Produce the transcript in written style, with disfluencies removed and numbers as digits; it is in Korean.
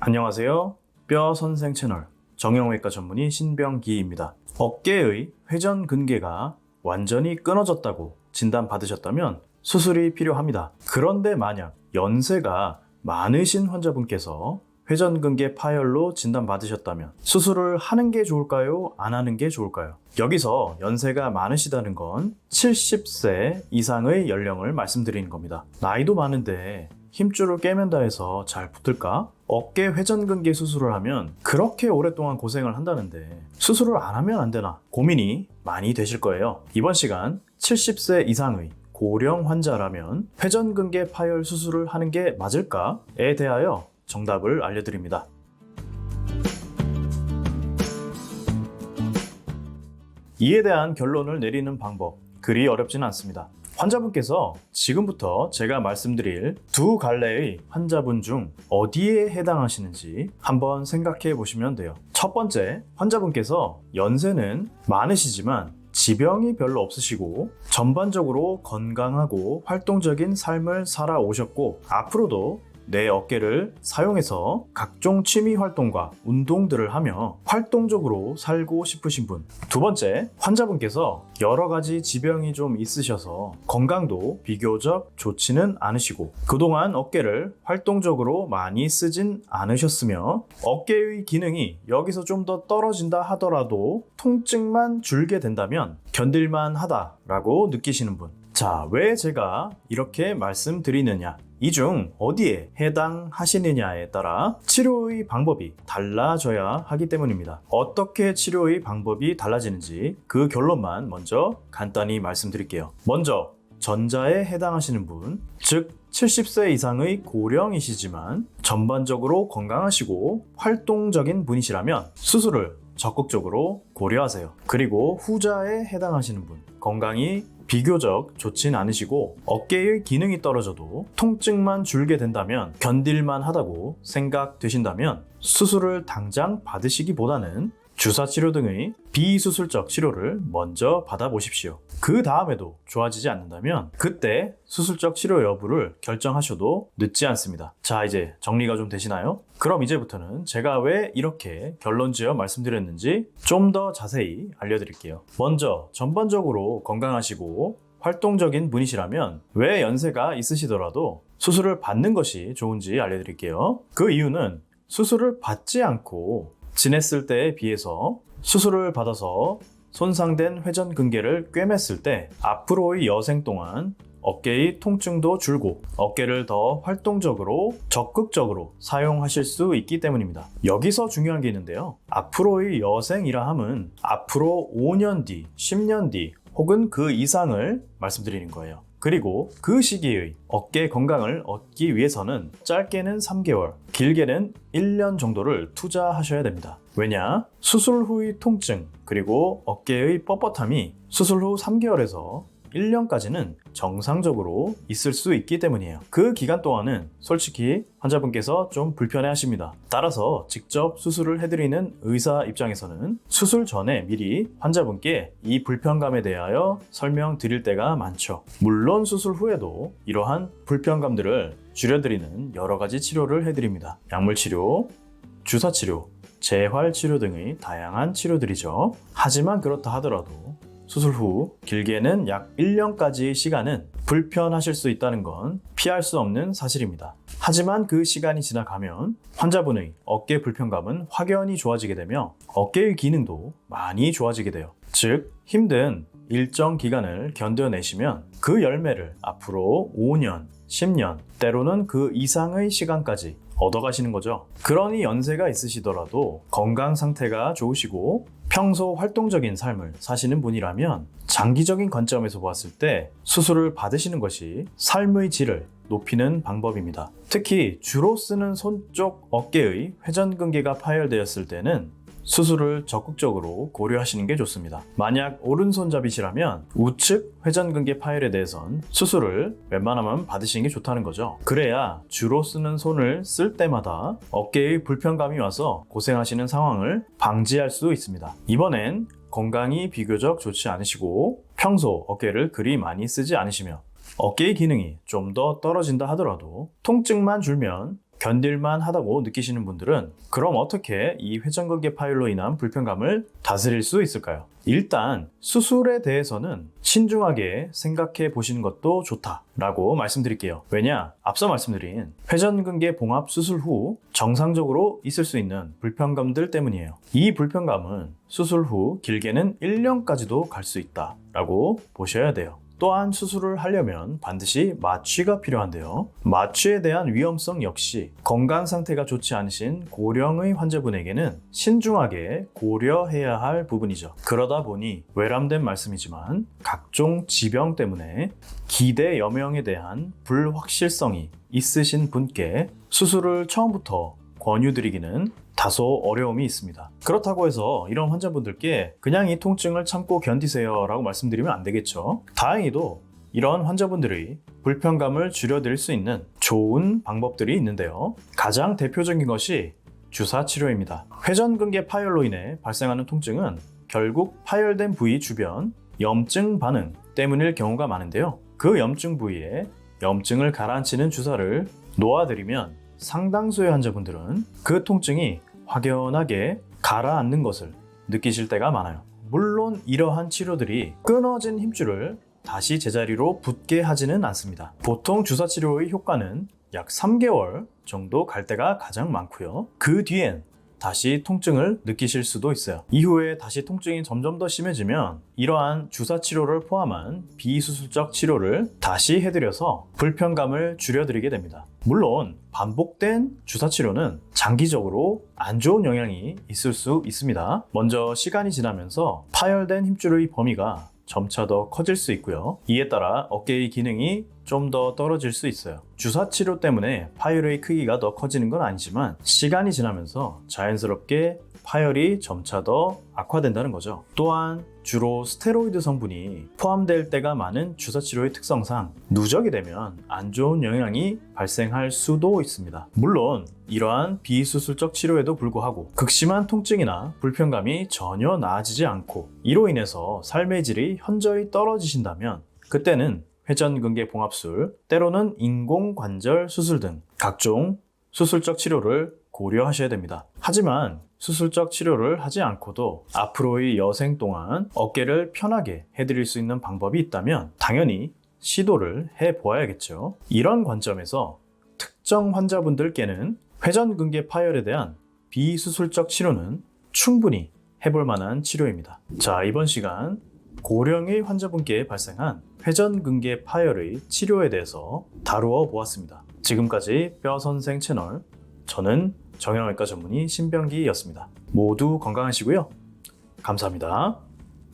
안녕하세요. 뼈 선생 채널 정형외과 전문의 신병기입니다. 어깨의 회전 근개가 완전히 끊어졌다고 진단받으셨다면 수술이 필요합니다. 그런데 만약 연세가 많으신 환자분께서 회전근개 파열로 진단받으셨다면 수술을 하는 게 좋을까요? 안 하는 게 좋을까요? 여기서 연세가 많으시다는 건 70세 이상의 연령을 말씀드리는 겁니다. 나이도 많은데 힘줄을 꿰맨다 해서 잘 붙을까? 어깨 회전근개 수술을 하면 그렇게 오랫동안 고생을 한다는데 수술을 안 하면 안 되나 고민이 많이 되실 거예요. 이번 시간 70세 이상의 고령 환자라면 회전근개 파열 수술을 하는 게 맞을까에 대하여 정답을 알려드립니다. 이에 대한 결론을 내리는 방법 그리 어렵지는 않습니다. 환자분께서 지금부터 제가 말씀드릴 두 갈래의 환자분 중 어디에 해당하시는지 한번 생각해 보시면 돼요. 첫 번째, 환자분께서 연세는 많으시지만 지병이 별로 없으시고 전반적으로 건강하고 활동적인 삶을 살아오셨고 앞으로도 내 어깨를 사용해서 각종 취미 활동과 운동들을 하며 활동적으로 살고 싶으신 분. 두 번째, 환자분께서 여러 가지 지병이 좀 있으셔서 건강도 비교적 좋지는 않으시고 그동안 어깨를 활동적으로 많이 쓰진 않으셨으며 어깨의 기능이 여기서 좀 더 떨어진다 하더라도 통증만 줄게 된다면 견딜만 하다라고 느끼시는 분. 자, 왜 제가 이렇게 말씀드리느냐? 이 중 어디에 해당하시느냐에 따라 치료의 방법이 달라져야 하기 때문입니다. 어떻게 치료의 방법이 달라지는지 그 결론만 먼저 간단히 말씀드릴게요. 먼저 전자에 해당하시는 분, 즉 70세 이상의 고령이시지만 전반적으로 건강하시고 활동적인 분이시라면 수술을 적극적으로 고려하세요. 그리고 후자에 해당하시는 분, 건강이 비교적 좋진 않으시고 어깨의 기능이 떨어져도 통증만 줄게 된다면 견딜만 하다고 생각되신다면 수술을 당장 받으시기보다는 주사치료 등의 비수술적 치료를 먼저 받아보십시오. 그 다음에도 좋아지지 않는다면 그때 수술적 치료 여부를 결정하셔도 늦지 않습니다. 자, 이제 정리가 좀 되시나요? 그럼 이제부터는 제가 왜 이렇게 결론지어 말씀드렸는지 좀 더 자세히 알려드릴게요. 먼저 전반적으로 건강하시고 활동적인 분이시라면 왜 연세가 있으시더라도 수술을 받는 것이 좋은지 알려드릴게요. 그 이유는 수술을 받지 않고 지냈을 때에 비해서 수술을 받아서 손상된 회전근개를 꿰맸을 때 앞으로의 여생 동안 어깨의 통증도 줄고 어깨를 더 활동적으로 적극적으로 사용하실 수 있기 때문입니다. 여기서 중요한 게 있는데요. 앞으로의 여생이라 함은 앞으로 5년 뒤, 10년 뒤 혹은 그 이상을 말씀드리는 거예요. 그리고 그 시기의 어깨 건강을 얻기 위해서는 짧게는 3개월, 길게는 1년 정도를 투자하셔야 됩니다. 왜냐? 수술 후의 통증, 그리고 어깨의 뻣뻣함이 수술 후 3개월에서 1년까지는 정상적으로 있을 수 있기 때문이에요. 그 기간 동안은 솔직히 환자분께서 좀 불편해 하십니다. 따라서 직접 수술을 해드리는 의사 입장에서는 수술 전에 미리 환자분께 이 불편감에 대하여 설명드릴 때가 많죠. 물론 수술 후에도 이러한 불편감들을 줄여드리는 여러 가지 치료를 해드립니다. 약물치료, 주사치료, 재활치료 등의 다양한 치료들이죠. 하지만 그렇다 하더라도 수술 후 길게는 약 1년까지의 시간은 불편하실 수 있다는 건 피할 수 없는 사실입니다. 하지만 그 시간이 지나가면 환자분의 어깨 불편감은 확연히 좋아지게 되며 어깨의 기능도 많이 좋아지게 돼요. 즉, 힘든 일정 기간을 견뎌내시면 그 열매를 앞으로 5년, 10년, 때로는 그 이상의 시간까지 얻어가시는 거죠. 그러니 연세가 있으시더라도 건강 상태가 좋으시고 평소 활동적인 삶을 사시는 분이라면 장기적인 관점에서 보았을 때 수술을 받으시는 것이 삶의 질을 높이는 방법입니다. 특히 주로 쓰는 손 쪽 어깨의 회전근개가 파열되었을 때는 수술을 적극적으로 고려하시는 게 좋습니다. 만약 오른손잡이시라면 우측 회전근개 파열에 대해선 수술을 웬만하면 받으시는 게 좋다는 거죠. 그래야 주로 쓰는 손을 쓸 때마다 어깨의 불편감이 와서 고생하시는 상황을 방지할 수 있습니다. 이번엔 건강이 비교적 좋지 않으시고 평소 어깨를 그리 많이 쓰지 않으시며 어깨의 기능이 좀 더 떨어진다 하더라도 통증만 줄면 견딜만 하다고 느끼시는 분들은 그럼 어떻게 이 회전근개 파열로 인한 불편감을 다스릴 수 있을까요? 일단 수술에 대해서는 신중하게 생각해 보시는 것도 좋다라고 말씀드릴게요. 왜냐? 앞서 말씀드린 회전근개 봉합 수술 후 정상적으로 있을 수 있는 불편감들 때문이에요. 이 불편감은 수술 후 길게는 1년까지도 갈 수 있다라고 보셔야 돼요. 또한 수술을 하려면 반드시 마취가 필요한데요. 마취에 대한 위험성 역시 건강 상태가 좋지 않으신 고령의 환자분에게는 신중하게 고려해야 할 부분이죠. 그러다 보니 외람된 말씀이지만 각종 지병 때문에 기대 여명에 대한 불확실성이 있으신 분께 수술을 처음부터 권유드리기는 다소 어려움이 있습니다. 그렇다고 해서 이런 환자분들께 그냥 이 통증을 참고 견디세요 라고 말씀드리면 안 되겠죠. 다행히도 이런 환자분들의 불편감을 줄여드릴 수 있는 좋은 방법들이 있는데요. 가장 대표적인 것이 주사 치료입니다. 회전근개 파열로 인해 발생하는 통증은 결국 파열된 부위 주변 염증 반응 때문일 경우가 많은데요. 그 염증 부위에 염증을 가라앉히는 주사를 놓아드리면 상당수의 환자분들은 그 통증이 확연하게 가라앉는 것을 느끼실 때가 많아요. 물론 이러한 치료들이 끊어진 힘줄을 다시 제자리로 붙게 하지는 않습니다. 보통 주사 치료의 효과는 약 3개월 정도 갈 때가 가장 많고요. 그 뒤엔 다시 통증을 느끼실 수도 있어요. 이후에 다시 통증이 점점 더 심해지면 이러한 주사 치료를 포함한 비수술적 치료를 다시 해드려서 불편감을 줄여드리게 됩니다. 물론 반복된 주사 치료는 장기적으로 안 좋은 영향이 있을 수 있습니다. 먼저 시간이 지나면서 파열된 힘줄의 범위가 점차 더 커질 수 있고요. 이에 따라 어깨의 기능이 좀 더 떨어질 수 있어요. 주사 치료 때문에 파열의 크기가 더 커지는 건 아니지만 시간이 지나면서 자연스럽게 파열이 점차 더 악화된다는 거죠. 또한 주로 스테로이드 성분이 포함될 때가 많은 주사 치료의 특성상 누적이 되면 안 좋은 영향이 발생할 수도 있습니다. 물론 이러한 비수술적 치료에도 불구하고 극심한 통증이나 불편감이 전혀 나아지지 않고 이로 인해서 삶의 질이 현저히 떨어지신다면 그때는 회전근개 봉합술, 때로는 인공관절 수술 등 각종 수술적 치료를 고려하셔야 됩니다. 하지만 수술적 치료를 하지 않고도 앞으로의 여생 동안 어깨를 편하게 해드릴 수 있는 방법이 있다면 당연히 시도를 해보아야겠죠. 이런 관점에서 특정 환자분들께는 회전근개 파열에 대한 비수술적 치료는 충분히 해볼 만한 치료입니다. 자, 이번 시간 고령의 환자분께 발생한 회전근개 파열의 치료에 대해서 다루어 보았습니다. 지금까지 뼈선생 채널, 저는 정형외과 전문의 신병기였습니다. 모두 건강하시고요. 감사합니다.